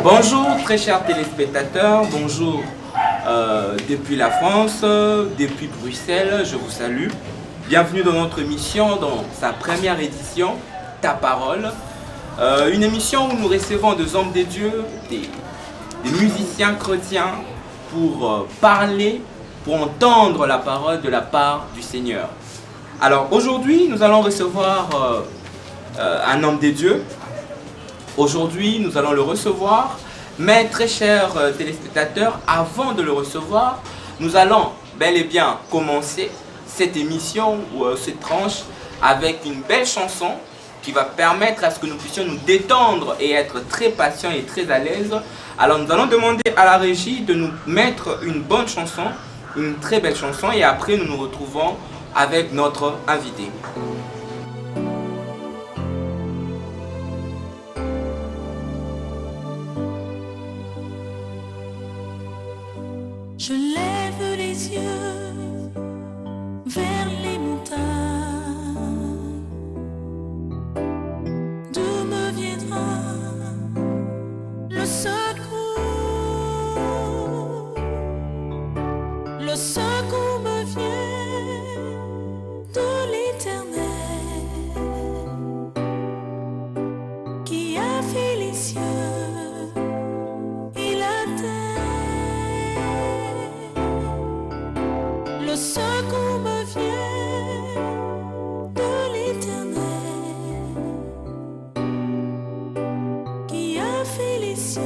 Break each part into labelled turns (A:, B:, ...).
A: Bonjour très chers téléspectateurs, bonjour depuis la France, depuis Bruxelles, je vous salue. Bienvenue dans notre émission, dans sa première édition, Ta Parole. Une émission où nous recevons des hommes de Dieu, des musiciens chrétiens pour parler, pour entendre la parole de la part du Seigneur. Alors aujourd'hui, nous allons recevoir un homme de Dieu. Aujourd'hui, nous allons le recevoir. Mais très chers téléspectateurs, avant de le recevoir, nous allons bel et bien commencer cette émission ou cette tranche avec une belle chanson qui va permettre à ce que nous puissions nous détendre et être très patients et très à l'aise. Alors nous allons demander à la régie de nous mettre une bonne chanson, une très belle chanson, et après nous nous retrouvons avec notre invité.
B: Je lève les yeux vers les montagnes. D'où me viendra le secours? Le secours me vient de l'Éternel qui a fait les cieux et la terre. Le secours me vient de l'Éternel qui a fait les cieux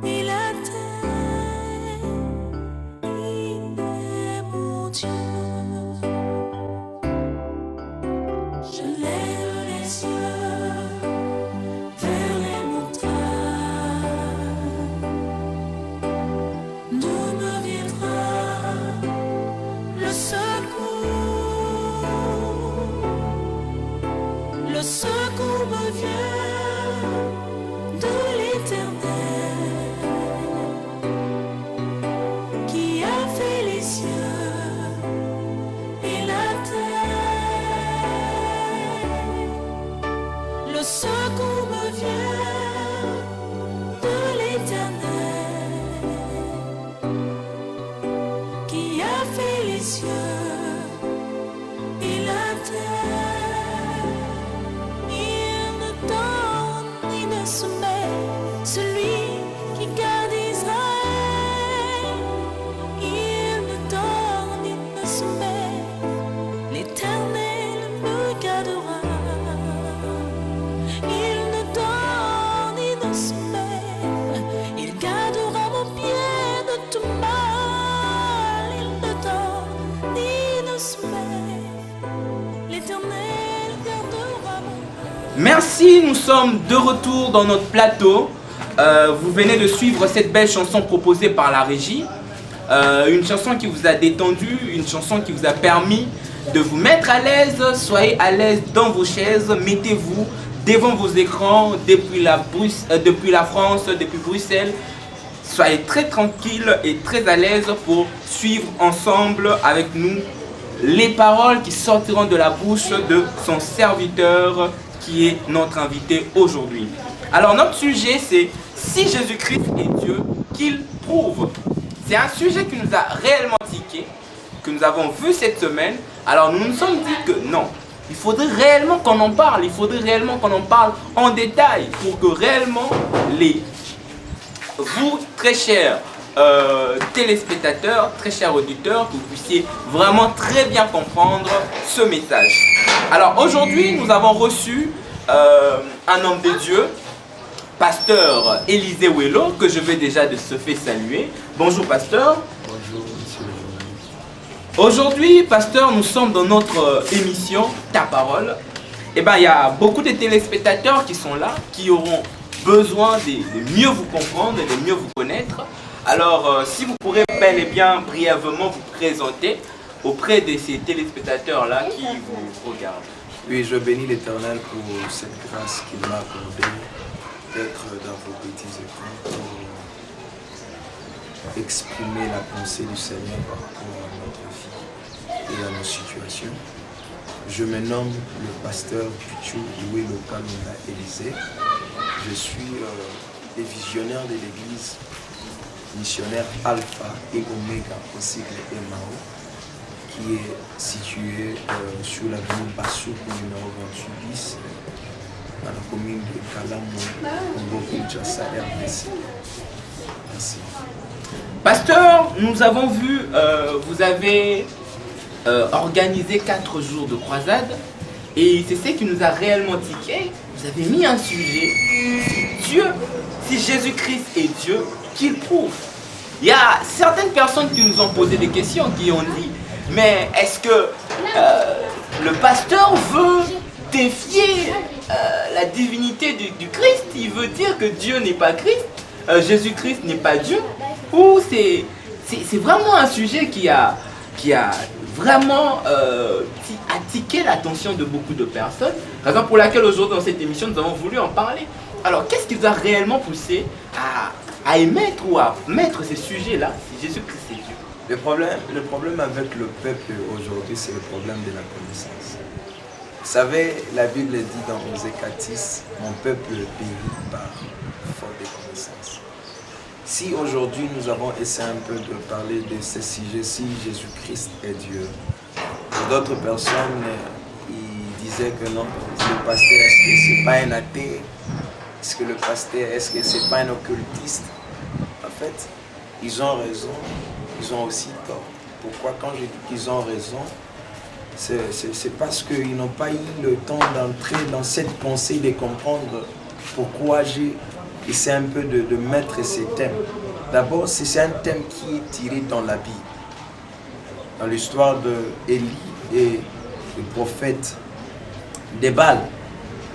B: et la terre. Il est mon Dieu. Je lève les yeux vers les montagnes. D'où me viendra le secours? Le secours me vient de l'Éternel qui a fait les cieux et la terre. Le secours me vient de l'Éternel qui a fait les cieux et la terre. Il ne donne ni ne soumet celui qui garde Israël. Il ne donne ni ne soumet, l'Éternel me gardera. Il ne donne ni ne soumet, il gardera mon pied de tout mal. Il ne donne ni ne soumet, l'Éternel gardera mon cœur.
A: Merci, nous sommes de retour dans notre plateau. Vous venez de suivre cette belle chanson proposée par la régie. Une chanson qui vous a détendu, une chanson qui vous a permis de vous mettre à l'aise. Soyez à l'aise dans vos chaises, mettez-vous devant vos écrans depuis la France, depuis Bruxelles. Soyez très tranquille et très à l'aise pour suivre ensemble avec nous les paroles qui sortiront de la bouche de son serviteur qui est notre invité aujourd'hui. Alors notre sujet c'est si Jésus-Christ est Dieu, qu'il prouve. C'est un sujet qui nous a réellement tiqué, que nous avons vu cette semaine. Alors nous nous sommes dit que non, il faudrait réellement qu'on en parle, il faudrait réellement qu'on en parle en détail pour que réellement vous très chers téléspectateurs, très chers auditeurs, que vous puissiez vraiment très bien comprendre ce message. Alors aujourd'hui nous avons reçu un homme de Dieu, pasteur Élisée Wello, que je vais déjà de ce fait saluer. Bonjour pasteur.
C: Bonjour monsieur le journaliste.
A: Aujourd'hui pasteur, nous sommes dans notre émission Ta Parole. Et bien il y a beaucoup de téléspectateurs qui sont là, qui auront besoin de mieux vous comprendre et de mieux vous connaître. Alors si vous pourrez bel et bien brièvement vous présenter auprès de ces téléspectateurs là qui vous regardent.
C: Oui, je bénis l'Éternel pour cette grâce qu'il m'a accordée d'être dans vos petits écrans pour exprimer la pensée du Seigneur par rapport à notre vie et à nos situations. Je me nomme le pasteur Pichu Loué Lokalonda Élisée. Je suis le visionnaire de l'église missionnaire Alpha et Omega au cycle Emao, qui est située sur la ville Bassoukou numéro 28 bis, dans la commune de Kalamou, Congo-Kinshasa, RDC. Merci.
A: Pasteur, nous avons vu, vous avez organisé 4 jours de croisade et c'est ce qui nous a réellement tiqué. Vous avez mis un sujet, si Dieu, si Jésus-Christ est Dieu, qu'il prouve. Il y a certaines personnes qui nous ont posé des questions, qui ont dit, mais est-ce que le pasteur veut défier la divinité du Christ? Il veut dire que Dieu n'est pas Christ, Jésus-Christ n'est pas Dieu? Ou c'est vraiment un sujet qui a vraiment attiqué l'attention de beaucoup de personnes, raison pour laquelle aujourd'hui dans cette émission nous avons voulu en parler. Alors qu'est-ce qui vous a réellement poussé à émettre ou à mettre ces sujets-là si Jésus-Christ est Dieu?
C: Le problème avec le peuple aujourd'hui, c'est le problème de la connaissance. Vous savez, la Bible dit dans Osée 4:10, mon peuple périt par faute de connaissance. Si aujourd'hui nous avons essayé un peu de parler de ce sujet, si Jésus-Christ est Dieu, pour d'autres personnes, ils disaient que non, le pasteur, est-ce que c'est pas un athée? Est-ce que le pasteur, est-ce que c'est pas un occultiste? En fait, ils ont raison, ils ont aussi tort. Pourquoi quand je dis qu'ils ont raison, c'est parce qu'ils n'ont pas eu le temps d'entrer dans cette pensée, de comprendre pourquoi j'ai essayé un peu de mettre ces thèmes. D'abord, c'est un thème qui est tiré dans la Bible. Dans l'histoire d'Élie et du prophète de Baal.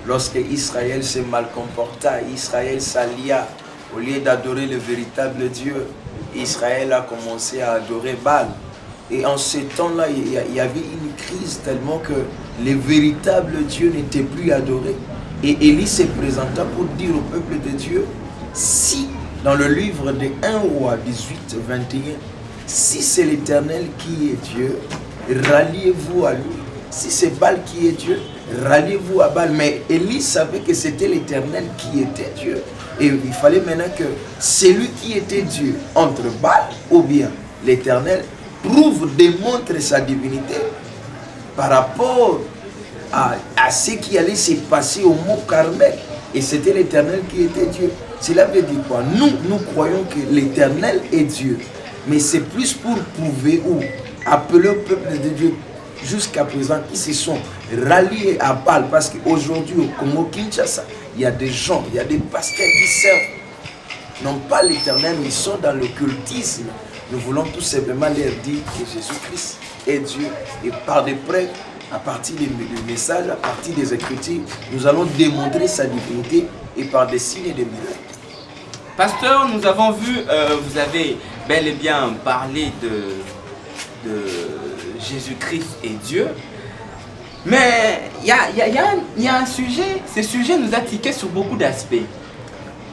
C: Lorsque Israël s'est mal comporta, Israël s'allia, au lieu d'adorer le véritable Dieu, Israël a commencé à adorer Baal. Et en ce temps-là, il y avait une crise tellement que le véritable Dieu n'était plus adoré. Et Élie se présenta pour dire au peuple de Dieu, si, dans le livre de 1 Roi 18, 21, si c'est l'Éternel qui est Dieu, ralliez-vous à lui. Si c'est Baal qui est Dieu, ralliez-vous à Baal. Mais Élie savait que c'était l'Éternel qui était Dieu. Et il fallait maintenant que celui qui était Dieu, entre Baal ou bien l'Éternel, prouve, démontre sa divinité par rapport à ce qui allait se passer au mont Carmel. Et c'était l'Éternel qui était Dieu. Cela veut dire quoi? Nous croyons que l'Éternel est Dieu. Mais c'est plus pour prouver ou appeler le peuple de Dieu jusqu'à présent qui se sont ralliés à Baal. Parce qu'aujourd'hui au Congo-Kinshasa, il y a des gens, il y a des pasteurs qui servent non pas l'Éternel, mais ils sont dans l'occultisme. Nous voulons tout simplement leur dire que Jésus-Christ est Dieu. Et par des preuves, à partir des messages, à partir des Écritures, nous allons démontrer sa divinité et par des signes et des miracles.
A: Pasteur, nous avons vu, vous avez bel et bien parlé de Jésus-Christ et Dieu. Mais il y a un sujet, ce sujet nous a tiqué sur beaucoup d'aspects.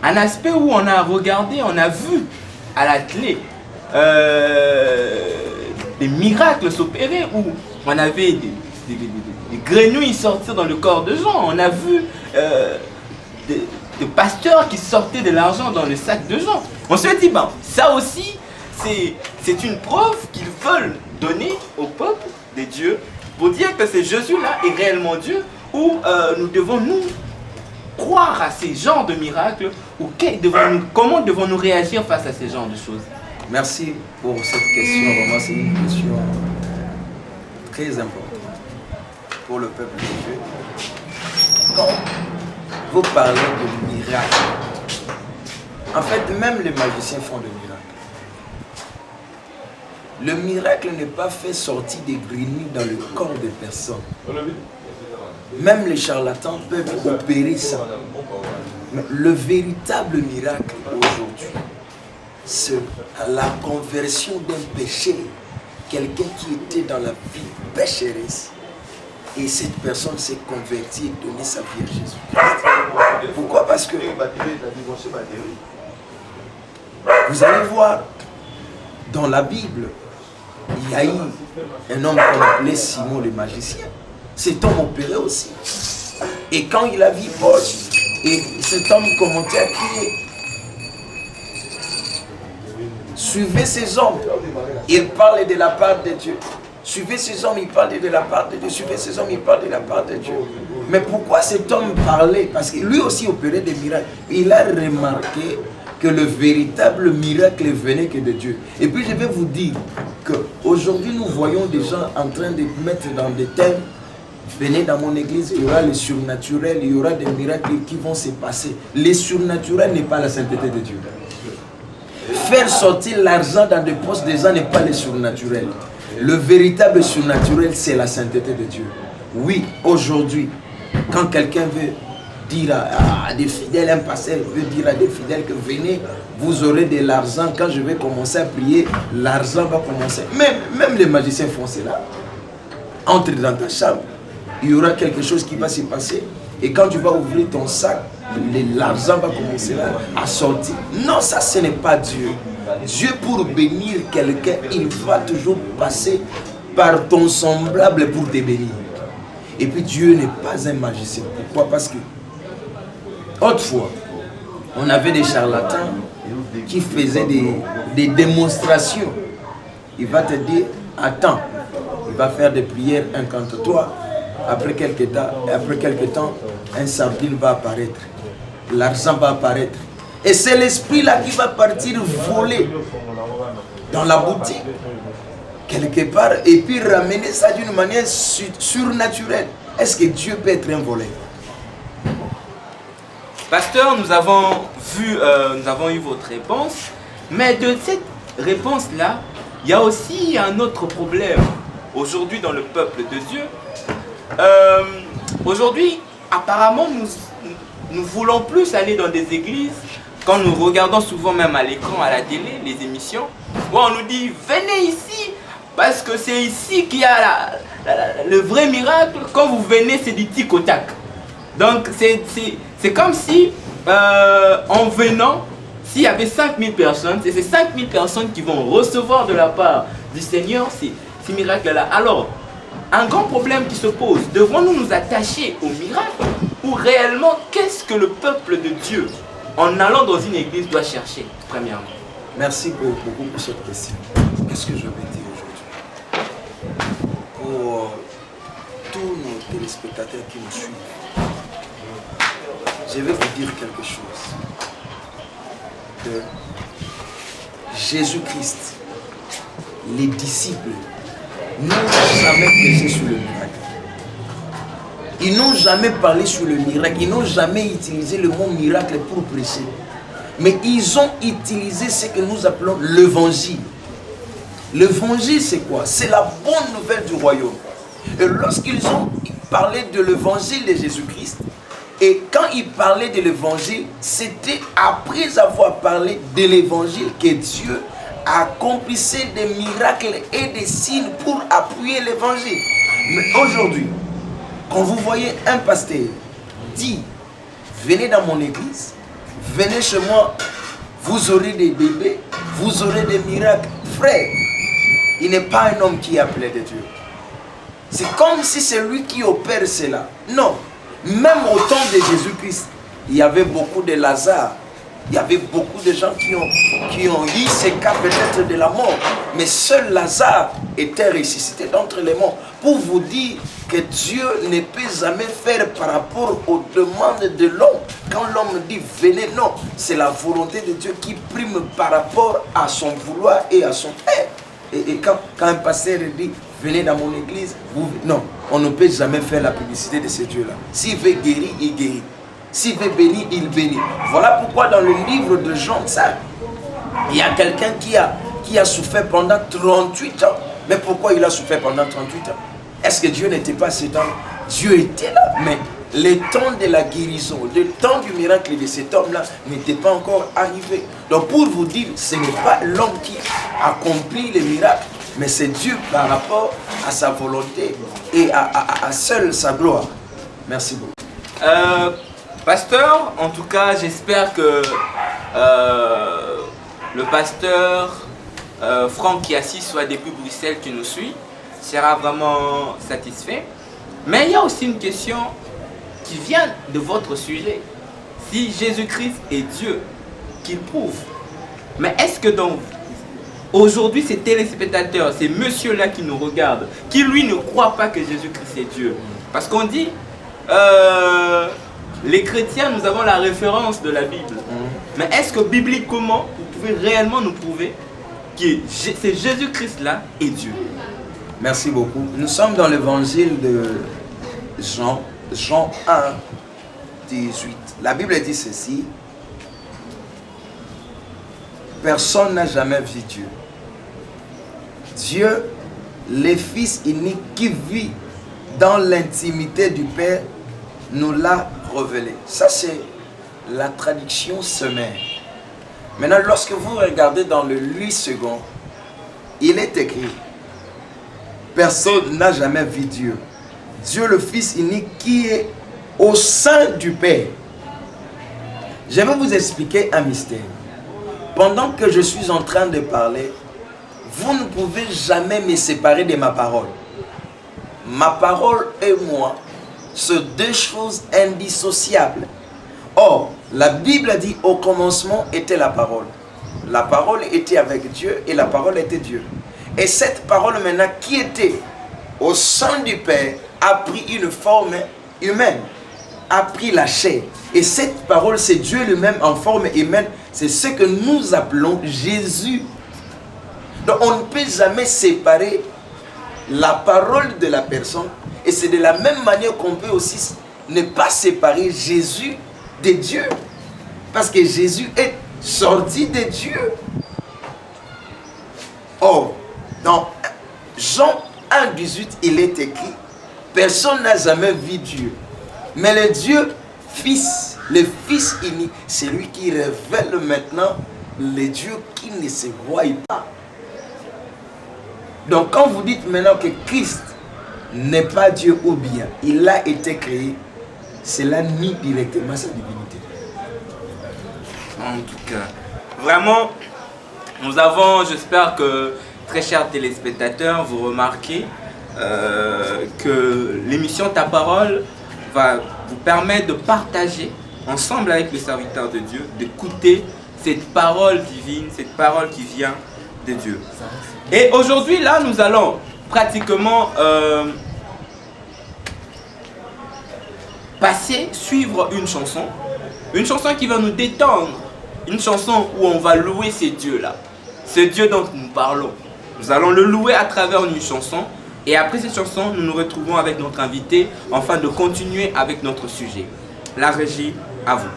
A: Un aspect où on a regardé, on a vu à la télé des miracles s'opérer, où on avait des grenouilles sortir dans le corps de gens. On a vu des pasteurs qui sortaient de l'argent dans le sac de gens. On se dit, bon, ça aussi, c'est une preuve qu'ils veulent donner au peuple de Dieu pour dire que ce Jésus-là est réellement Dieu, ou nous devons nous croire à ces genres de miracles, ou comment devons-nous réagir face à ces genres de choses?
C: Merci pour cette question. Vraiment, c'est une question très importante pour le peuple de Dieu. Quand vous parlez de miracles, en fait, même les magiciens font des miracles. Le miracle n'est pas fait sortir des grenouilles dans le corps des personnes. Même les charlatans peuvent opérer ça. Mais le véritable miracle aujourd'hui, c'est la conversion d'un péché. Quelqu'un qui était dans la vie pécheresse. Et cette personne s'est convertie et donné sa vie à Jésus-Christ. Pourquoi? Parce que vous allez voir dans la Bible, il y a eu un homme qu'on appelait Simon le magicien. Cet homme opérait aussi. Et quand il a vu Paul, Et cet homme commençait à crier. Suivez ces hommes. Il parle de la part de Dieu. Suivez ces hommes, il parle de la part de Dieu. Suivez ces hommes, il parle de la part de Dieu. Mais pourquoi cet homme parlait? Parce que lui aussi opérait des miracles. Il a remarqué que le véritable miracle venait que de Dieu. Et puis je vais vous dire qu'aujourd'hui nous voyons des gens en train de mettre dans des thèmes. Venez dans mon église, il y aura le surnaturel, il y aura des miracles qui vont se passer. Le surnaturel n'est pas la sainteté de Dieu. Faire sortir l'argent dans des postes des gens n'est pas le surnaturel. Le véritable surnaturel, c'est la sainteté de Dieu. Oui, aujourd'hui, quand quelqu'un veut dire à des fidèles, un pasteur veut dire à des fidèles que venez, vous aurez de l'argent. Quand je vais commencer à prier, l'argent va commencer. Même les magiciens font cela. Entre dans ta chambre, il y aura quelque chose qui va se passer. Et quand tu vas ouvrir ton sac, l'argent va commencer à sortir. Non, ça ce n'est pas Dieu. Dieu pour bénir quelqu'un, il va toujours passer par ton semblable pour te bénir. Et puis Dieu n'est pas un magicien. Pourquoi? Parce que autrefois, on avait des charlatans qui faisaient des démonstrations. Il va te dire, attends, il va faire des prières incantatoires. Après quelques temps, un sardine va apparaître. L'argent va apparaître. Et c'est l'esprit-là qui va partir voler dans la boutique, quelque part, et puis ramener ça d'une manière surnaturelle. Est-ce que Dieu peut être un voleur?
A: Pasteur, nous avons eu votre réponse, mais de cette réponse-là, il y a aussi un autre problème aujourd'hui dans le peuple de Dieu. Aujourd'hui, apparemment, nous voulons plus aller dans des églises. Quand nous regardons souvent même à l'écran, à la télé, les émissions, où on nous dit venez ici parce que c'est ici qu'il y a le vrai miracle. Quand vous venez, c'est du tic au tac. Donc c'est comme si en venant, s'il y avait 5000 personnes, c'est ces 5000 personnes qui vont recevoir de la part du Seigneur ces miracles-là. Alors, un grand problème qui se pose, devons-nous nous attacher au miracle ou réellement qu'est-ce que le peuple de Dieu en allant dans une église doit chercher, premièrement?
C: Merci beaucoup pour cette question. Qu'est-ce que je vais dire aujourd'hui? Pour tous nos téléspectateurs qui nous suivent, je vais vous dire quelque chose. Que Jésus-Christ, les disciples, n'ont jamais prêché sur le miracle. Ils n'ont jamais parlé sur le miracle. Ils n'ont jamais utilisé le mot miracle pour prêcher. Mais ils ont utilisé ce que nous appelons l'évangile. L'évangile, c'est quoi? C'est la bonne nouvelle du royaume. Et lorsqu'ils ont parlé de l'évangile de Jésus-Christ, et quand ils parlaient de l'évangile, c'était après avoir parlé de l'évangile que Dieu accomplissait des miracles et des signes pour appuyer l'évangile. Mais aujourd'hui, quand vous voyez un pasteur dit venez dans mon église, venez chez moi, vous aurez des bébés, vous aurez des miracles. Frère, il n'est pas un homme qui est appelé de Dieu. C'est comme si c'est lui qui opère cela. Non, même au temps de Jésus-Christ, il y avait beaucoup de Lazare. Il y avait beaucoup de gens qui ont eu ces cas peut-être de la mort. Mais seul Lazare était ressuscité d'entre les morts. Pour vous dire que Dieu ne peut jamais faire par rapport aux demandes de l'homme. Quand l'homme dit venez, non. C'est la volonté de Dieu qui prime par rapport à son vouloir et à son fait. Et quand un pasteur dit venez dans mon église, non. On ne peut jamais faire la publicité de ce Dieu-là. S'il veut guérir, il guérit. S'il veut bénir, il bénit. Voilà pourquoi dans le livre de Jean, il y a quelqu'un qui a souffert pendant 38 ans. Mais pourquoi il a souffert pendant 38 ans? Est-ce que Dieu n'était pas cet homme? Dieu était là, mais le temps de la guérison, le temps du miracle de cet homme-là n'était pas encore arrivé. Donc pour vous dire, ce n'est pas l'homme qui accomplit les miracles, mais c'est Dieu par rapport à sa volonté et à seule sa gloire. Merci beaucoup.
A: Pasteur, en tout cas, j'espère que le pasteur Franck qui est assis soit depuis Bruxelles qui nous suit sera vraiment satisfait. Mais il y a aussi une question qui vient de votre sujet. si Jésus-Christ est Dieu, qu'il prouve. Mais est-ce que donc, aujourd'hui, ces téléspectateurs, ces messieurs-là qui nous regardent, qui lui ne croient pas que Jésus-Christ est Dieu, parce qu'on dit, les chrétiens, nous avons la référence de la Bible. Mais est-ce que bibliquement, vous pouvez réellement nous prouver que c'est Jésus-Christ-là est Dieu?
C: Merci beaucoup. Nous sommes dans l'évangile de Jean, Jean 1, 18. La Bible dit ceci. Personne n'a jamais vu Dieu. Dieu, le Fils unique qui vit dans l'intimité du Père, nous l'a révélé. Ça, c'est la traduction sommaire. Maintenant, lorsque vous regardez dans le 8 secondes, il est écrit: personne n'a jamais vu Dieu. Dieu le Fils unique qui est au sein du Père. Je vais vous expliquer un mystère. Pendant que je suis en train de parler, vous ne pouvez jamais me séparer de ma parole. Ma parole et moi, sont deux choses indissociables. Or, la Bible a dit au commencement était la parole. La parole était avec Dieu et la parole était Dieu. Et cette parole maintenant qui était au sein du Père a pris une forme humaine, a pris la chair. Et cette parole, c'est Dieu lui-même en forme humaine. C'est ce que nous appelons Jésus. Donc on ne peut jamais séparer la parole de la personne. Et c'est de la même manière qu'on peut aussi ne pas séparer Jésus de Dieu. Parce que Jésus est sorti de Dieu. Or, dans Jean 1, 18, il est écrit: personne n'a jamais vu Dieu. Mais le Dieu Fils, le Fils unique, c'est lui qui révèle maintenant le Dieu qui ne se voit pas. Donc quand vous dites maintenant que Christ n'est pas Dieu ou bien il a été créé, cela nie directement sa divinité.
A: En tout cas, vraiment, nous avons, j'espère que, très chers téléspectateurs, vous remarquez que l'émission Ta Parole va vous permettre de partager ensemble avec les serviteurs de Dieu, d'écouter cette parole divine, cette parole qui vient de Dieu. Et aujourd'hui, là, nous allons pratiquement suivre une chanson qui va nous détendre, une chanson où on va louer ces dieux-là, ce Dieu dont nous parlons. Nous allons le louer à travers une chanson, et après cette chanson, nous nous retrouvons avec notre invité, afin de continuer avec notre sujet. La régie, à vous.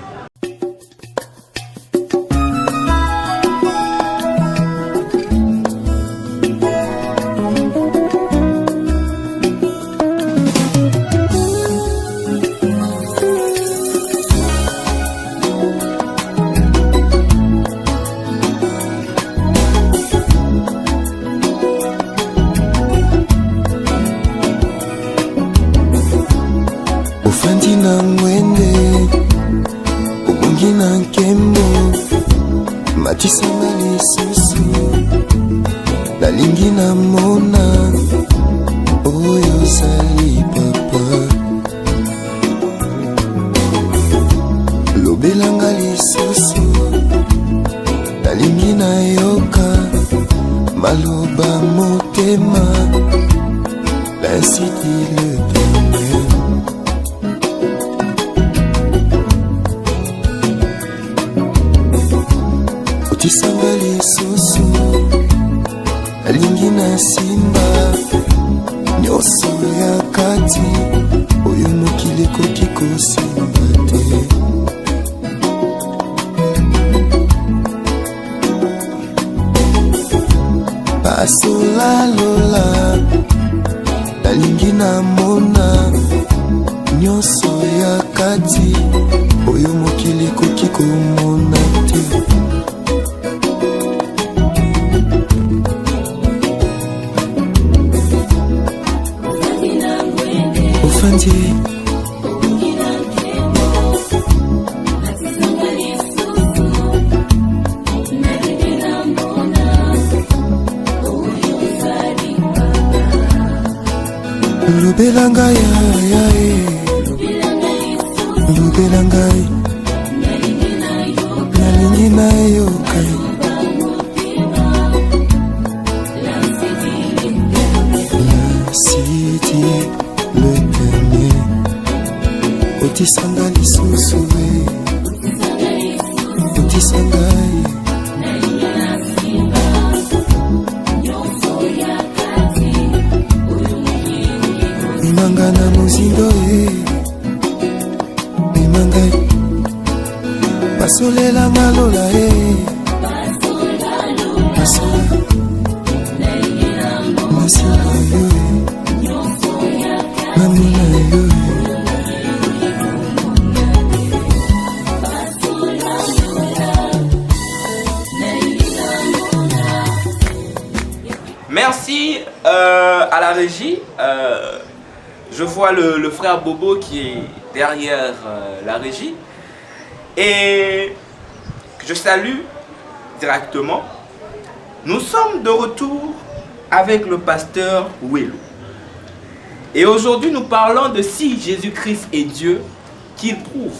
D: Matisanga lisusu nalingi na mona oyo sali papa lobelanga lisusu nalingi na yoka maloba motema l'incite le Père. Otisanga lisusu nalingi na simba nyonso ya kati oyo mokili ekoki kosimba te. Basolalola nalingi na mona nyonso ya kati oyo mokili ekoki komona te. Ofandi lobelanga ya lobelanga basolela malola masila yo mamina yo.
A: Merci à la régie. Je vois le frère Bobo qui est derrière la régie et que je salue directement. Nous sommes de retour avec le pasteur Welo. Et aujourd'hui, nous parlons de si Jésus-Christ est Dieu, qu'il prouve.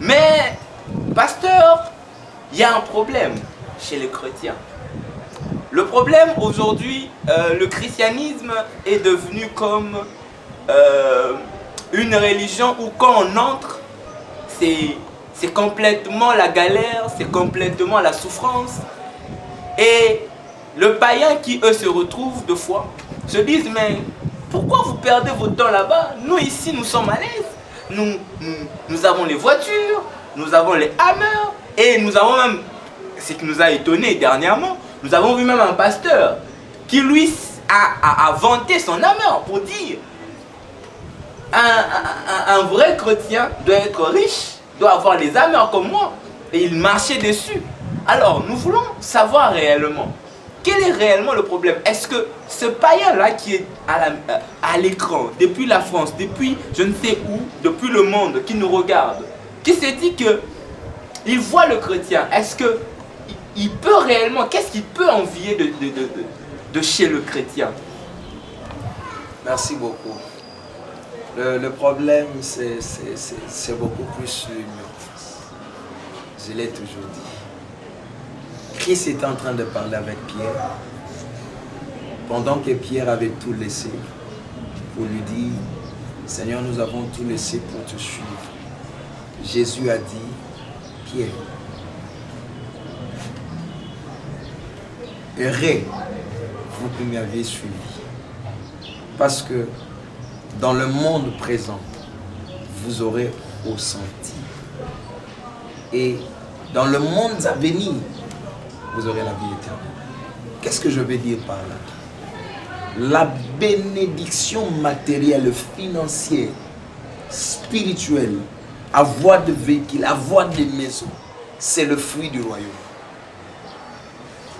A: Mais, pasteur, il y a un problème chez les chrétiens. Le problème aujourd'hui, le christianisme est devenu comme une religion où quand on entre, c'est complètement la galère, c'est complètement la souffrance. Et le païen qui, eux, se retrouvent deux fois, se disent, mais pourquoi vous perdez votre temps là-bas? Nous, ici, nous sommes à l'aise. Nous avons les voitures, nous avons les hammers, et nous avons même, ce qui nous a étonné dernièrement, nous avons vu même un pasteur qui, lui, a vanté son hammer pour dire un vrai chrétien doit être riche, doit avoir les hammers comme moi, et il marchait dessus. Alors, nous voulons savoir réellement, quel est réellement le problème? Est-ce que ce païen-là qui est à l'écran, depuis la France, depuis je ne sais où, depuis le monde, qui nous regarde, qui s'est dit qu'il voit le chrétien, est-ce que il peut réellement, qu'est-ce qu'il peut envier de chez le chrétien?
C: Merci beaucoup. Le problème, c'est beaucoup plus l'ignorance. Je l'ai toujours dit. Christ était en train de parler avec Pierre, pendant que Pierre avait tout laissé, pour lui dire, Seigneur, nous avons tout laissé pour te suivre. Jésus a dit, Pierre, heureux, vous qui m'avez suivi. Parce que dans le monde présent, vous aurez ressenti. Et dans le monde à venir, vous aurez la vie éternelle. Qu'est-ce que je veux dire par là? La bénédiction matérielle, financière, spirituelle, avoir de véhicules, avoir des maisons, c'est le fruit du royaume.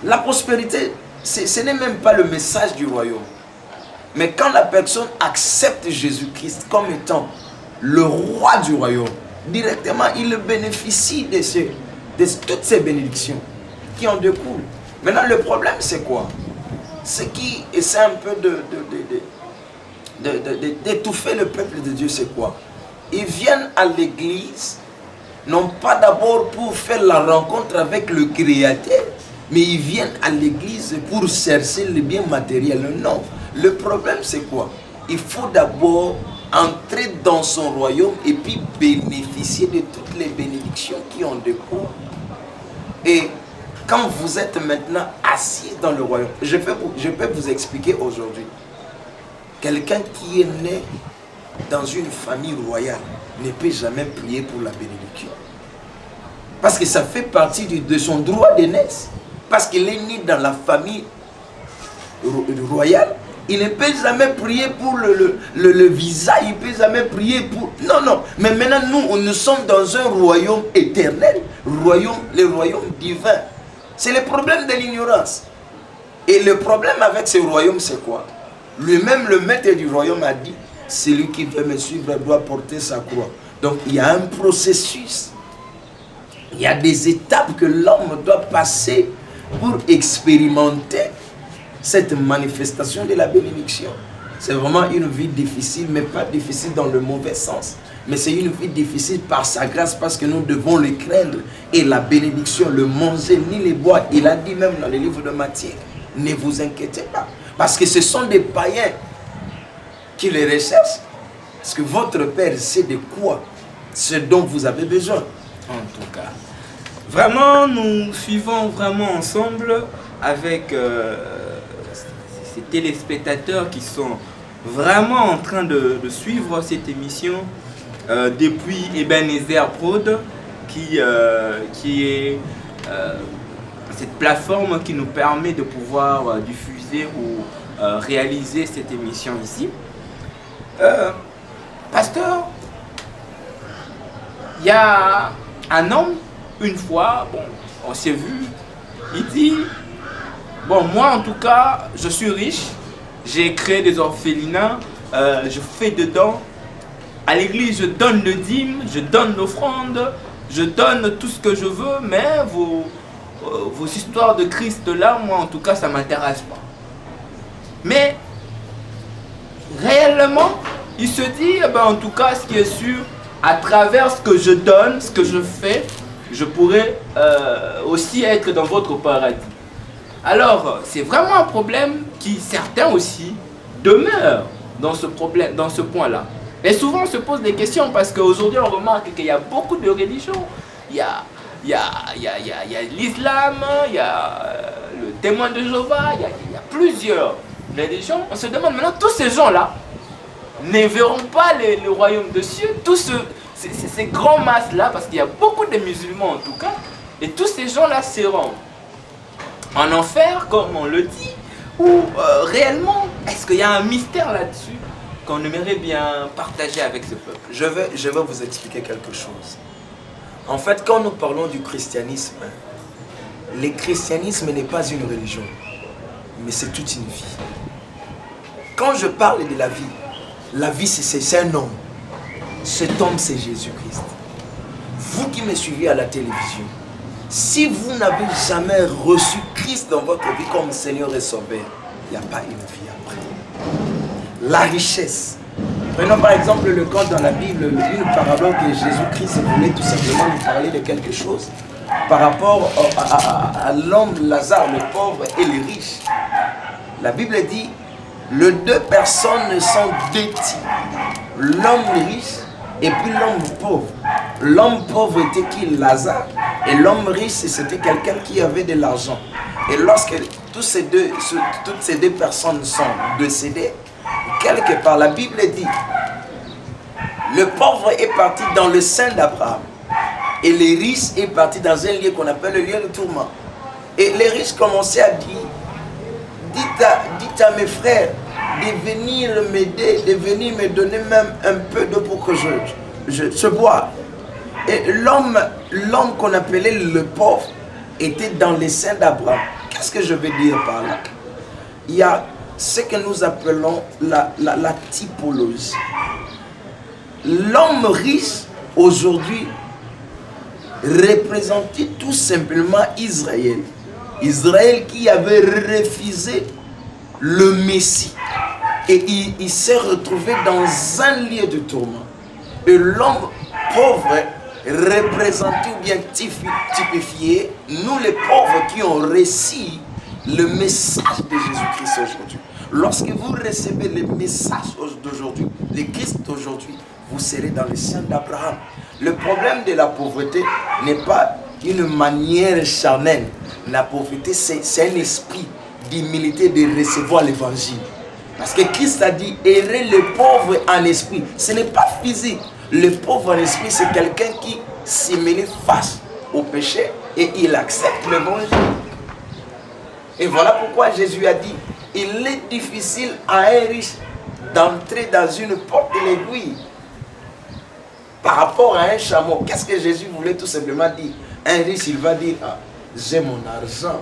C: La prospérité, ce n'est même pas le message du royaume. Mais quand la personne accepte Jésus-Christ comme étant le roi du royaume, directement, il bénéficie de toutes ces bénédictions qui en découlent. Maintenant, le problème, c'est quoi? Ce qui essaie un peu d'étouffer le peuple de Dieu, c'est quoi? Ils viennent à l'église, non pas d'abord pour faire la rencontre avec le Créateur, mais ils viennent à l'église pour chercher le bien matériel. Non. Le problème, c'est quoi? Il faut d'abord entrer dans son royaume et puis bénéficier de toutes les bénédictions qui en découlent. Et quand vous êtes maintenant assis dans le royaume, je peux vous expliquer aujourd'hui. Quelqu'un qui est né dans une famille royale ne peut jamais prier pour la bénédiction. Parce que ça fait partie de son droit de naissance. Parce qu'il est né dans la famille royale. Il ne peut jamais prier pour le visa, il ne peut jamais prier pour... Non, non. Mais maintenant, nous sommes dans un royaume éternel, le royaume divin. C'est le problème de l'ignorance. Et le problème avec ce royaume, c'est quoi? Lui-même, le maître du royaume a dit, celui qui veut me suivre doit porter sa croix. Donc, il y a un processus. Il y a des étapes que l'homme doit passer pour expérimenter cette manifestation de la bénédiction. C'est vraiment une vie difficile, mais pas difficile dans le mauvais sens. Mais c'est une vie difficile par sa grâce, parce que nous devons le craindre. Et la bénédiction, le manger ni les boire, il a dit même dans le livre de Matthieu, ne vous inquiétez pas. Parce que ce sont des païens qui les recherchent. Parce que votre Père sait de quoi, ce dont vous avez besoin.
A: En tout cas, vraiment, nous suivons vraiment ensemble avec ces téléspectateurs qui sont vraiment en train de suivre cette émission depuis Ebenezer Prod. qui est cette plateforme qui nous permet de pouvoir diffuser ou réaliser cette émission ici. Pasteur, il y a un homme, une fois, bon, on s'est vu, il dit, bon, moi en tout cas, je suis riche, j'ai créé des orphelinats, je fais dedans, à l'église je donne le dîme, je donne l'offrande, je donne tout ce que je veux, mais vos histoires de Christ là, moi en tout cas, ça ne m'intéresse pas. Mais réellement, il se dit, eh ben, en tout cas, ce qui est sûr, à travers ce que je donne, ce que je fais, je pourrais aussi être dans votre paradis. Alors, c'est vraiment un problème qui, certains aussi, demeurent dans ce problème, dans ce point-là. Et souvent, on se pose des questions parce qu'aujourd'hui, on remarque qu'il y a beaucoup de religions. Il y a l'islam, il y a le témoin de Jéhovah, il y a plusieurs religions. On se demande maintenant, tous ces gens-là ne verront pas le royaume de cieux, tous ces grands masses-là, parce qu'il y a beaucoup de musulmans en tout cas, et tous ces gens-là seront en enfer, comme on le dit, ou réellement, est-ce qu'il y a un mystère là-dessus qu'on aimerait bien partager avec ce peuple?
C: Je vais vous expliquer quelque chose. En fait, quand nous parlons du christianisme, le christianisme n'est pas une religion, mais c'est toute une vie. Quand je parle de la vie c'est un homme. Cet homme, c'est Jésus-Christ. Vous qui me suivez à la télévision, si vous n'avez jamais reçu Christ dans votre vie comme Seigneur et Sauveur, il n'y a pas une vie après. La richesse. Prenons par exemple le cas dans la Bible, une parabole que Jésus-Christ voulait tout simplement nous parler de quelque chose par rapport à l'homme Lazare, le pauvre et le riche. La Bible dit, les deux personnes sont deux types, l'homme riche et puis l'homme pauvre. L'homme pauvre était qui? Lazare. Et l'homme riche, c'était quelqu'un qui avait de l'argent. Et lorsque toutes ces deux personnes sont décédées, quelque part, la Bible dit, le pauvre est parti dans le sein d'Abraham. Et le riche est parti dans un lieu qu'on appelle le lieu de tourment. Et les riches commençaient à dire, dites à mes frères de venir m'aider, de venir me donner même un peu d'eau pour que je bois. Et l'homme qu'on appelait le pauvre était dans les seins d'Abraham. Qu'est-ce que je veux dire par là? Il y a ce que nous appelons la typologie. L'homme riche aujourd'hui représentait tout simplement Israël. Israël qui avait refusé le Messie. Et il s'est retrouvé dans un lieu de tourment. Et l'homme pauvre représenté ou bien typifié, nous les pauvres qui ont reçu le message de Jésus-Christ aujourd'hui. Lorsque vous recevez le message d'aujourd'hui, le Christ d'aujourd'hui, vous serez dans le sein d'Abraham. Le problème de la pauvreté n'est pas une manière charnelle. La pauvreté, c'est un esprit d'humilité de recevoir l'évangile. Parce que Christ a dit, errez les pauvres en esprit. Ce n'est pas physique. Le pauvre en esprit, c'est quelqu'un qui s'humilie face au péché et il accepte l'évangile. Et voilà pourquoi Jésus a dit, il est difficile à un riche d'entrer dans une porte de l'aiguille par rapport à un chameau. Qu'est-ce que Jésus voulait tout simplement dire? Un riche, il va dire, ah, j'ai mon argent.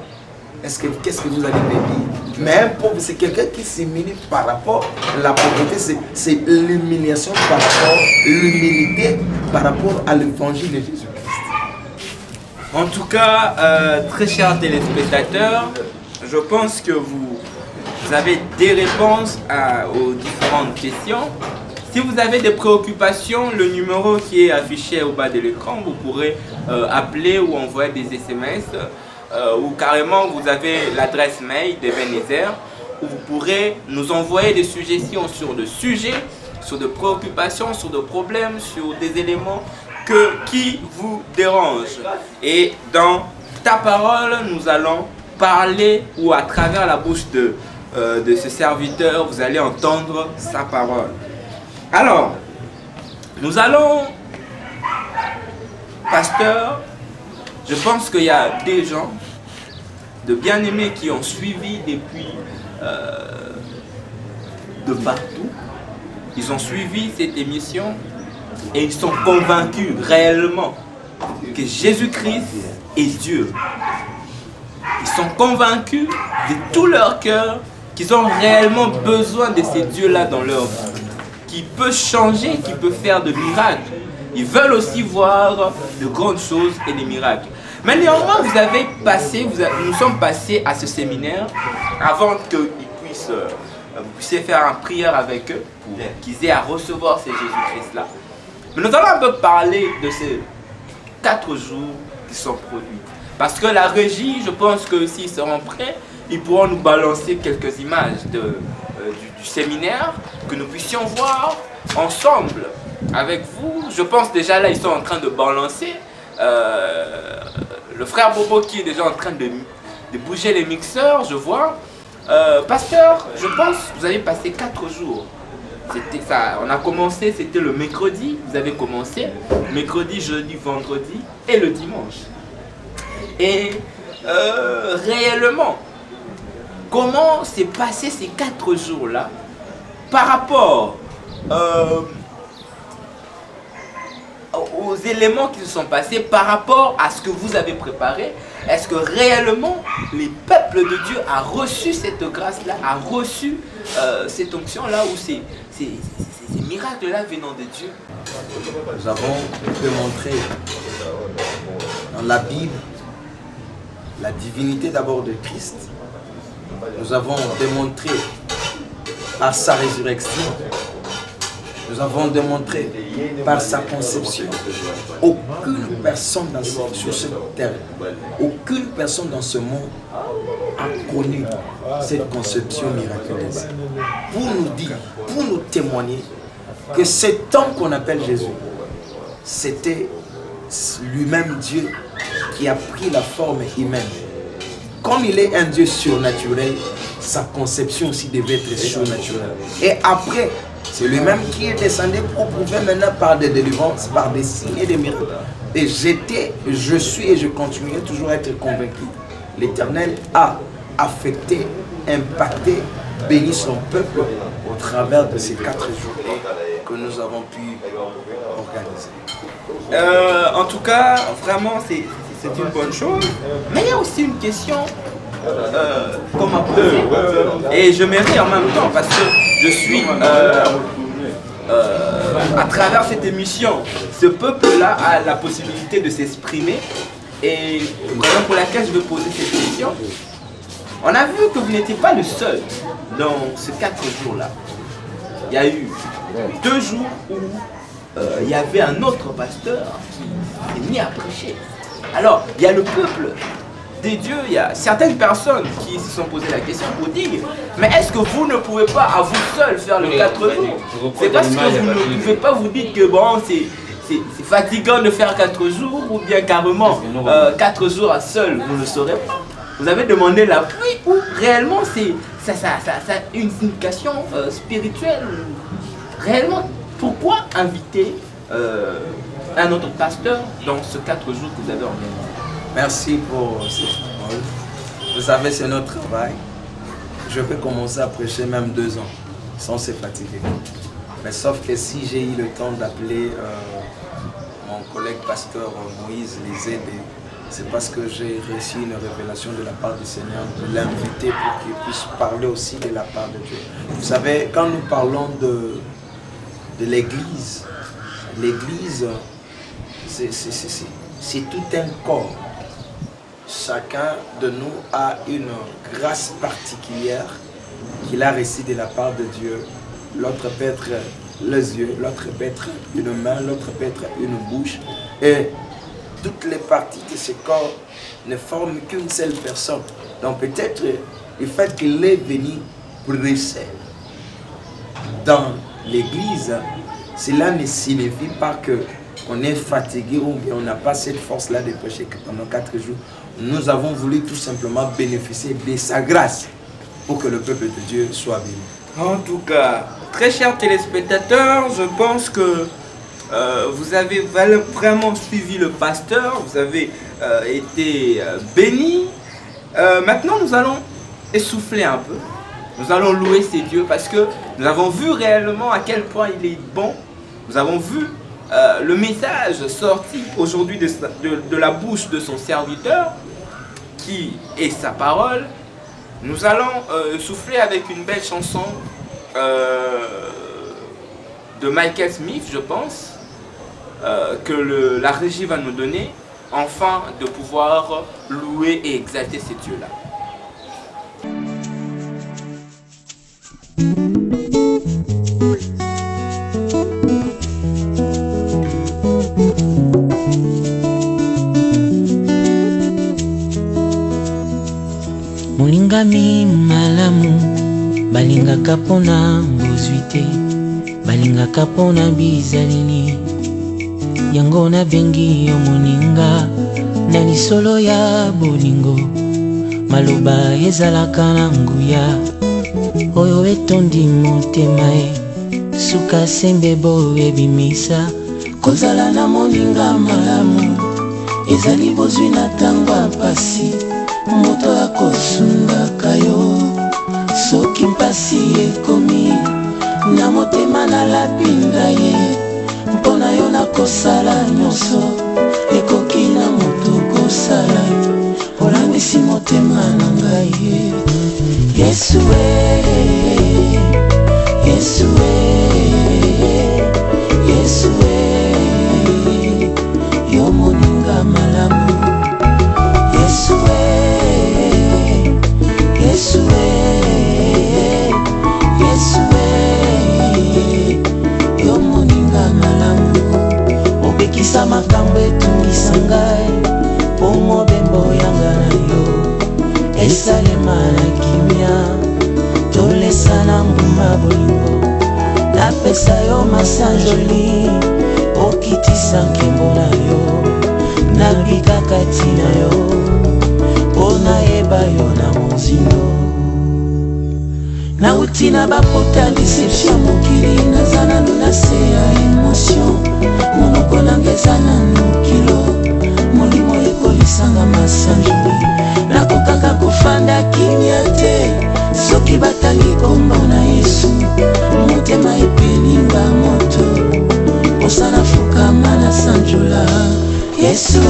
C: Qu'est-ce que vous allez me dire? Mais un pauvre, c'est quelqu'un qui s'humilie par rapport à la pauvreté. C'est l'humiliation par rapport, l'humilité par rapport à l'évangile de Jésus-Christ.
A: En tout cas, très chers téléspectateurs, je pense que vous avez des réponses aux différentes questions. Si vous avez des préoccupations, le numéro qui est affiché au bas de l'écran, vous pourrez appeler ou envoyer des SMS. Ou carrément vous avez l'adresse mail d'Ebenezer où vous pourrez nous envoyer des suggestions sur des sujets, sur des préoccupations, sur des problèmes, sur des éléments qui vous dérangent. Et dans ta parole, nous allons parler, ou à travers la bouche de ce serviteur, vous allez entendre sa parole. Alors, nous allons pasteur, je pense qu'il y a des gens, de bien-aimés qui ont suivi depuis de partout. Ils ont suivi cette émission et ils sont convaincus réellement que Jésus-Christ est Dieu. Ils sont convaincus de tout leur cœur qu'ils ont réellement besoin de ces dieux-là dans leur vie, qui peut changer, qui peut faire de miracles. Ils veulent aussi voir de grandes choses et des miracles. Mais néanmoins, nous sommes passés à ce séminaire avant qu'ils puissent, vous puissiez faire une prière avec eux pour qu'ils aient à recevoir ces Jésus-Christ-là. Mais nous allons un peu parler de ces 4 jours qui sont produits. Parce que la régie, je pense que s'ils seront prêts, ils pourront nous balancer quelques images du séminaire, que nous puissions voir ensemble avec vous. Je pense déjà là, ils sont en train de balancer. Le frère Bobo qui est déjà en train de bouger les mixeurs, je vois. Pasteur, je pense que vous avez passé 4 jours. C'était ça, on a commencé, c'était le mercredi, vous avez commencé. Mercredi, jeudi, vendredi et le dimanche. Et réellement, comment s'est passé ces 4 jours-là par rapport aux éléments qui se sont passés, par rapport à ce que vous avez préparé? Est-ce que réellement les peuples de Dieu a reçu cette grâce-là, a reçu cette onction-là, ou ces miracles-là venant de Dieu?
C: Nous avons démontré dans la Bible la divinité d'abord de Christ. Nous avons démontré par sa résurrection. Nous avons démontré par sa conception. Aucune personne sur cette terre, aucune personne dans ce monde a connu cette conception miraculeuse. Pour nous dire, pour nous témoigner que cet homme qu'on appelle Jésus, c'était lui-même Dieu qui a pris la forme humaine. Comme il est un Dieu surnaturel, sa conception aussi devait être surnaturelle. Et après, c'est lui-même qui est descendu pour prouver maintenant par des délivrances, par des signes et des miracles. Et je suis et je continuerai toujours à être convaincu. L'Éternel a affecté, impacté, béni son peuple au travers de ces 4 jours que nous avons pu organiser.
A: En tout cas, vraiment, c'est une bonne chose. Mais il y a aussi une question qu'on m'a posée. Et je me ris en même temps parce que je suis, à travers cette émission, ce peuple-là a la possibilité de s'exprimer. Et raison pour laquelle je veux poser cette question. On a vu que vous n'étiez pas le seul dans ces 4 jours-là. Il y a eu 2 jours où il y avait un autre pasteur qui est mis à prêcher. Alors, il y a le peuple des dieux, il y a certaines personnes qui se sont posé la question pour dire, mais est-ce que vous ne pouvez pas à vous seul faire le 4 jours? C'est parce que vous ne pouvez pas vous dire que bon, c'est fatigant de faire 4 jours, ou bien carrément 4 jours à seul, vous ne le saurez pas. Vous avez demandé la pluie, ou réellement ça a une signification spirituelle. Réellement, pourquoi inviter un autre pasteur dans ce 4 jours que vous avez organisé?
C: Merci pour cette parole. Vous savez, c'est notre travail. Je peux commencer à prêcher même 2 ans sans se fatiguer. Mais sauf que si j'ai eu le temps d'appeler mon collègue pasteur Moïse Lizé, c'est parce que j'ai reçu une révélation de la part du Seigneur de l'inviter pour qu'il puisse parler aussi de la part de Dieu. Vous savez, quand nous parlons de l'Église, l'Église, c'est tout un corps. Chacun de nous a une grâce particulière qu'il a reçue de la part de Dieu. L'autre peut être les yeux, l'autre peut être une main, l'autre peut être une bouche. Et toutes les parties de ce corps ne forment qu'une seule personne. Donc peut-être le fait qu'il est venu prêcher dans l'église, cela ne signifie pas qu'on est fatigué ou bien on n'a pas cette force-là de prêcher pendant 4 jours. Nous avons voulu tout simplement bénéficier de sa grâce pour que le peuple de Dieu soit béni.
A: En tout cas, très chers téléspectateurs, je pense que vous avez vraiment suivi le pasteur, vous avez été bénis. Maintenant, nous allons essouffler un peu. Nous allons louer ces dieux parce que nous avons vu réellement à quel point il est bon. Nous avons vu le message sorti aujourd'hui de la bouche de son serviteur, qui est sa parole. Nous allons souffler avec une belle chanson de Michael Smith, je pense, que la régie va nous donner, afin de pouvoir louer et exalter ces dieux-là.
E: Molingami malamu balingaka pona mbozwi te, balingaka pona bizaleli. Yango nabengi yo moninga na lisolo ya bolingo, maloba ezalaka na nguya oyo etondi motema e. Suka sembe bo ebimisa kozala na moninga malamu, ezali bozwi na ntango ya pasi. Moto akosungaka yo soki mpasi ekomi na motema nalapinga ye, mpona yo nakosala nyonso ekoki na moto kosala olangisi motema na ngai ye. Yesu Yesu Yesu yo moninga malamu. Yesu Yesu Yesu yo moninga malamu. Obekisa makambo etungisa ngai, po mobembo yanga na yo esalema na kimia. Tolesana mbuma bolingo, napesa yo masanjoli, okitisa nkembo na yo, nabikaka tina yo, pona yeba yo na mozindo. Nauti na bapota deception mokili, nazana luna se ya emotion. Monoko nangeza na nukilo, molimo ekolisanga masanjoli. Nakokaka kofanda kimia te, soki batangi kombo na Yesu, motema epelinga moto, osana fukama na sanjola. Yesu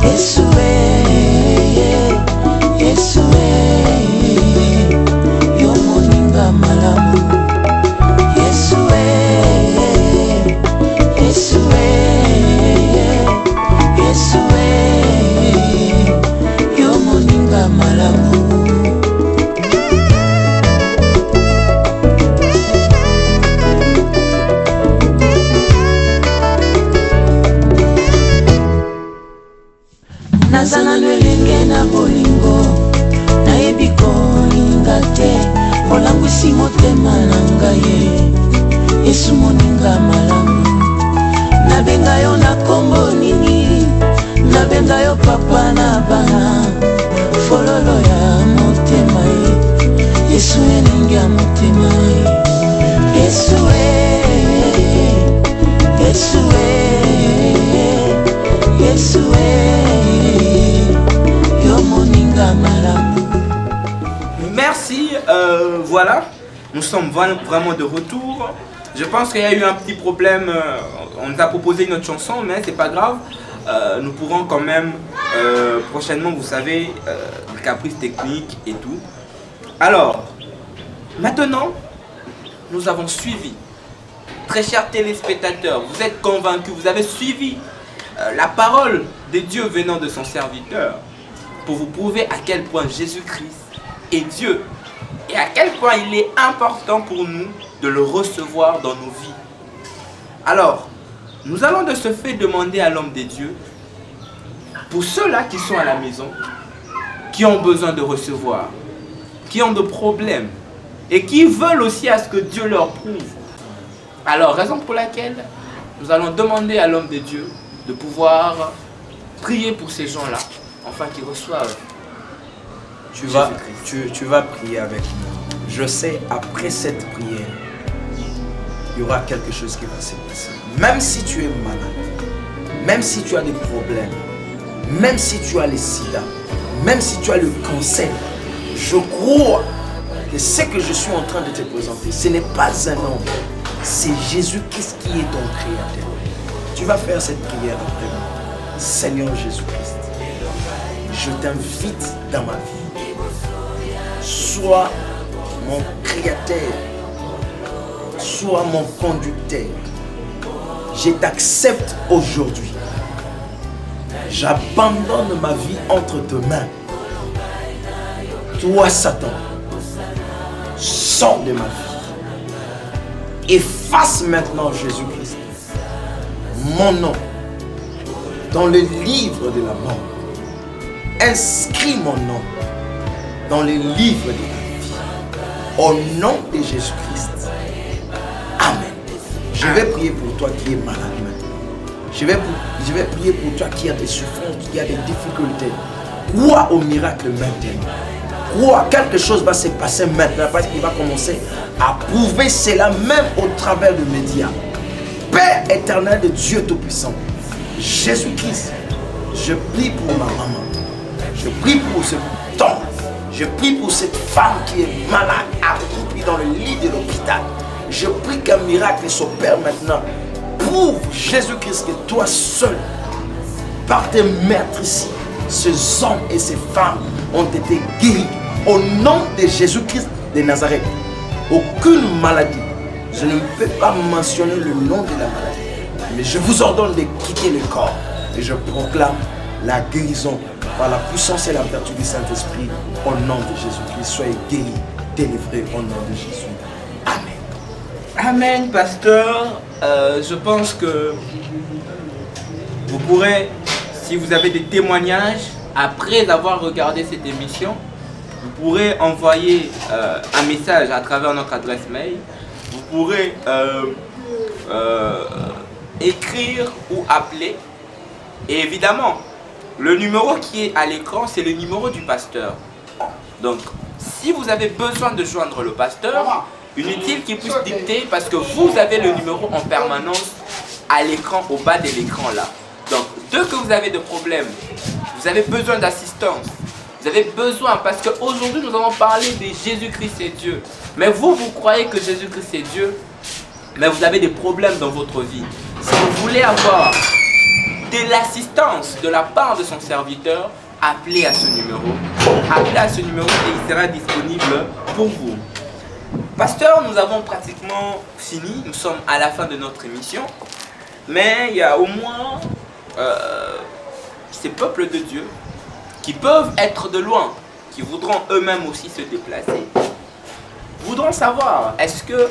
E: Yesu Yesu yo moninga malamu. Yesu Yesu Yesu yo moninga malamu. Nazana nwelenge na bolingo, nayebi kolinga te, olangwisi motema na ngai. Yesu moninga malamu. Nabenga yo na kombo nini, nabenga yo papa na bana, fololo ya motema ye. Yesu elingi ya motema ye. Yesu Yesu Yesu yo moninga malamu.
A: Merci, voilà, nous sommes vraiment de retour. Je pense qu'il y a eu un petit problème, on nous a proposé une autre chanson, mais c'est pas grave. Nous pourrons quand même, prochainement, vous savez, le caprice technique et tout. Alors, maintenant, nous avons suivi. Très chers téléspectateurs, vous êtes convaincus, vous avez suivi la parole de Dieu venant de son serviteur pour vous prouver à quel point Jésus-Christ est Dieu et à quel point il est important pour nous de le recevoir dans nos vies. Alors, nous allons de ce fait demander à l'homme des dieux, pour ceux-là qui sont à la maison, qui ont besoin de recevoir, qui ont des problèmes et qui veulent aussi à ce que Dieu leur prouve. Alors, raison pour laquelle nous allons demander à l'homme des dieux de pouvoir prier pour ces gens-là, afin qu'ils reçoivent
C: tu vas prier avec moi. Je sais, après cette prière, il y aura quelque chose qui va se passer. Même si tu es malade, même si tu as des problèmes, même si tu as le sida, même si tu as le cancer, je crois que ce que je suis en train de te présenter, ce n'est pas un homme, c'est Jésus-Christ qui est ton créateur. Tu vas faire cette prière après moi. Seigneur Jésus-Christ, je t'invite dans ma vie. Sois mon créateur, sois mon conducteur. Je t'accepte aujourd'hui. J'abandonne ma vie entre tes mains. Toi, Satan, sors de ma vie. Efface maintenant, Jésus-Christ, mon nom dans le livre de la mort. Inscris mon nom dans le livre de la vie. Au nom de Jésus-Christ. Amen. Je vais prier pour toi qui es malade maintenant. Je vais prier pour toi qui a des souffrances, qui a des difficultés. Crois au miracle maintenant. Crois, quelque chose va se passer maintenant parce qu'il va commencer à prouver cela même au travers de médias. Père éternel de Dieu Tout-Puissant, Jésus-Christ, je prie pour ma maman. Je prie pour ce temps. Je prie pour cette femme qui est malade, accroupie dans le lit de l'hôpital. Je prie qu'un miracle s'opère maintenant. Prouve, Jésus-Christ, que toi seul, par tes maîtres ici, ces hommes et ces femmes ont été guéris. Au nom de Jésus-Christ de Nazareth, aucune maladie. Je ne peux pas mentionner le nom de la maladie. Mais je vous ordonne de quitter le corps. Et je proclame la guérison par la puissance et la vertu du Saint-Esprit. Au nom de Jésus-Christ, soyez guéris, délivrés au nom de Jésus. Amen.
A: Amen, pasteur. Je pense que vous pourrez, si vous avez des témoignages, après avoir regardé cette émission, vous pourrez envoyer un message à travers notre adresse mail. Vous pourrez écrire ou appeler. Et évidemment, le numéro qui est à l'écran, c'est le numéro du pasteur. Donc, si vous avez besoin de joindre le pasteur, inutile qu'il puisse dicter parce que vous avez le numéro en permanence à l'écran, au bas de l'écran là. Donc, dès que vous avez des problèmes, vous avez besoin d'assistance, vous avez besoin, parce qu'aujourd'hui nous allons parler de Jésus-Christ et Dieu. Mais vous croyez que Jésus-Christ est Dieu, mais vous avez des problèmes dans votre vie. Si vous voulez avoir de l'assistance de la part de son serviteur, appelez à ce numéro. Appelez à ce numéro et il sera disponible pour vous. Pasteur, nous avons pratiquement fini. Nous sommes à la fin de notre émission. Mais il y a au moins ces peuples de Dieu qui peuvent être de loin, qui voudront eux-mêmes aussi se déplacer. Voudront savoir, est-ce que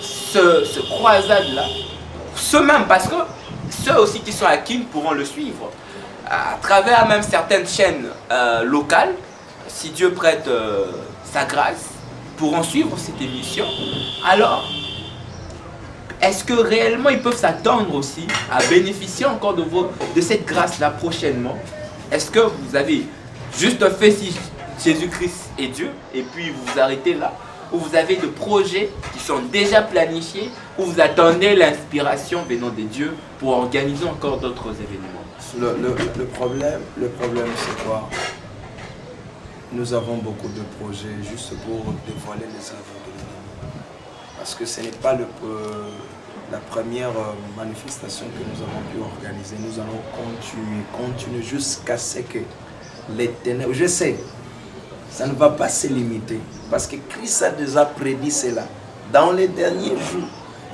A: ce croisade-là, ceux-mêmes, parce que ceux aussi qui sont à Kin pourront le suivre, à travers même certaines chaînes locales, si Dieu prête sa grâce, pourront suivre cette émission. Alors, est-ce que réellement ils peuvent s'attendre aussi à bénéficier encore de cette grâce-là prochainement? Est-ce que vous avez juste fait si Jésus-Christ est Dieu et puis vous vous arrêtez là? Ou vous avez des projets qui sont déjà planifiés, ou vous attendez l'inspiration venant de Dieu pour organiser encore d'autres événements?
C: Le problème c'est quoi? Nous avons beaucoup de projets juste pour dévoiler les œuvres de l'ennemi. Parce que ce n'est pas la première manifestation que nous avons pu organiser. Nous allons continuer jusqu'à ce que les ténèbres... Je sais, ça ne va pas se limiter. Parce que Christ a déjà prédit cela. Dans les derniers jours,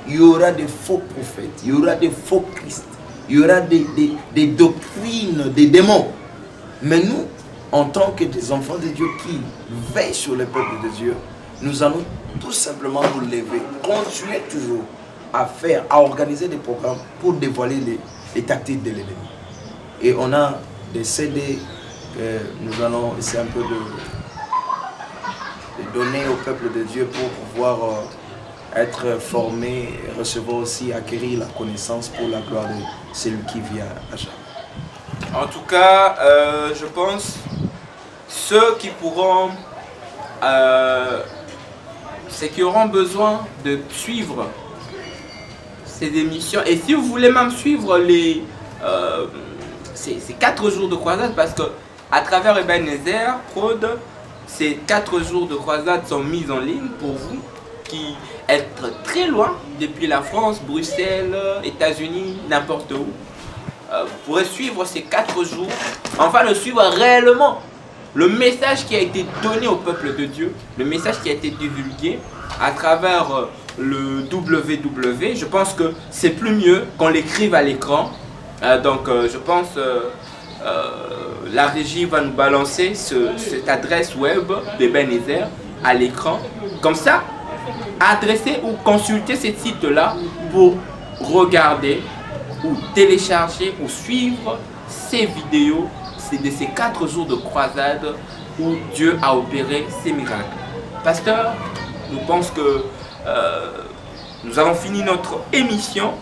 C: il y aura des faux prophètes, il y aura des faux Christ, il y aura des doctrines, des démons. Mais nous, en tant que des enfants de Dieu qui veillent sur le peuple de Dieu, nous allons tout simplement nous lever, continuer toujours à organiser des programmes pour dévoiler les tactiques de l'ennemi. Et on a des CD que nous allons essayer un peu de donner au peuple de Dieu pour pouvoir être formé, recevoir aussi, acquérir la connaissance pour la gloire de celui qui vit à jamais.
A: En tout cas, je pense ceux qui pourront c'est qui auront besoin de suivre ces émissions. Et si vous voulez même suivre ces 4 jours de croisade, parce que à travers Ebenezer Prod, ces 4 jours de croisade sont mis en ligne pour vous qui êtes très loin depuis la France, Bruxelles, États-Unis, n'importe où. Vous pourrez suivre ces 4 jours, enfin le suivre réellement. Le message qui a été donné au peuple de Dieu, le message qui a été divulgué à travers le www, je pense que c'est plus mieux qu'on l'écrive à l'écran. Donc je pense la régie va nous balancer cette adresse web d'Ebenezer à l'écran. Comme ça, adressez ou consultez ce site-là pour regarder ou télécharger ou suivre ces vidéos de ces 4 jours de croisade où Dieu a opéré ses miracles. Pasteur, nous pensons que nous avons fini notre émission.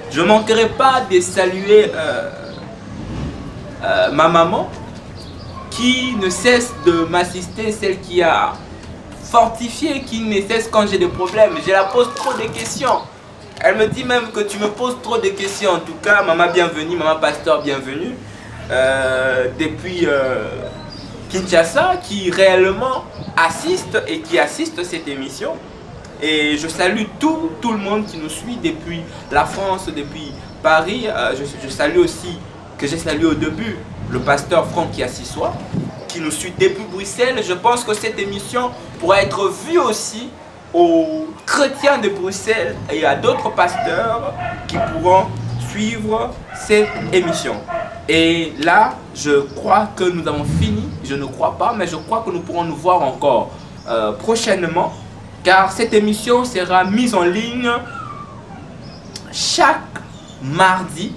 A: Je ne manquerai pas de saluer ma maman qui ne cesse de m'assister, celle qui a fortifié, qui ne cesse quand j'ai des problèmes. Je la pose trop de questions. Elle me dit même que tu me poses trop de questions. En tout cas, maman bienvenue, maman pasteur bienvenue. Depuis Kinshasa, qui réellement assiste et qui assiste cette émission. Et je salue tout le monde qui nous suit depuis la France, depuis Paris. Je salue aussi, que j'ai salué au début, le pasteur Franck qui est assis soi, qui nous suit depuis Bruxelles. Je pense que cette émission pourra être vue aussi aux chrétiens de Bruxelles et à d'autres pasteurs qui pourront suivre cette émission. Et là, je crois que nous avons fini. Je ne crois pas, mais je crois que nous pourrons nous voir encore prochainement. Car cette émission sera mise en ligne chaque mardi.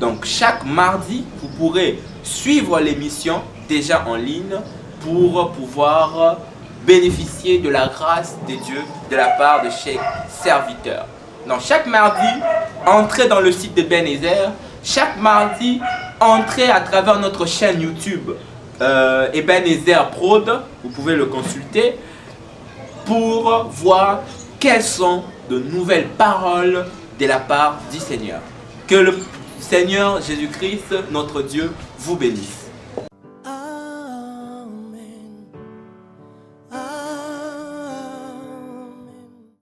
A: Donc chaque mardi, vous pourrez suivre l'émission déjà en ligne pour pouvoir bénéficier de la grâce de Dieu de la part de chaque serviteur. Donc chaque mardi, entrez dans le site de Ebenezer. Chaque mardi, entrez à travers notre chaîne YouTube Ebenezer Prod. Vous pouvez le consulter pour voir quelles sont de nouvelles paroles de la part du Seigneur. Que le Seigneur Jésus-Christ, notre Dieu, vous bénisse.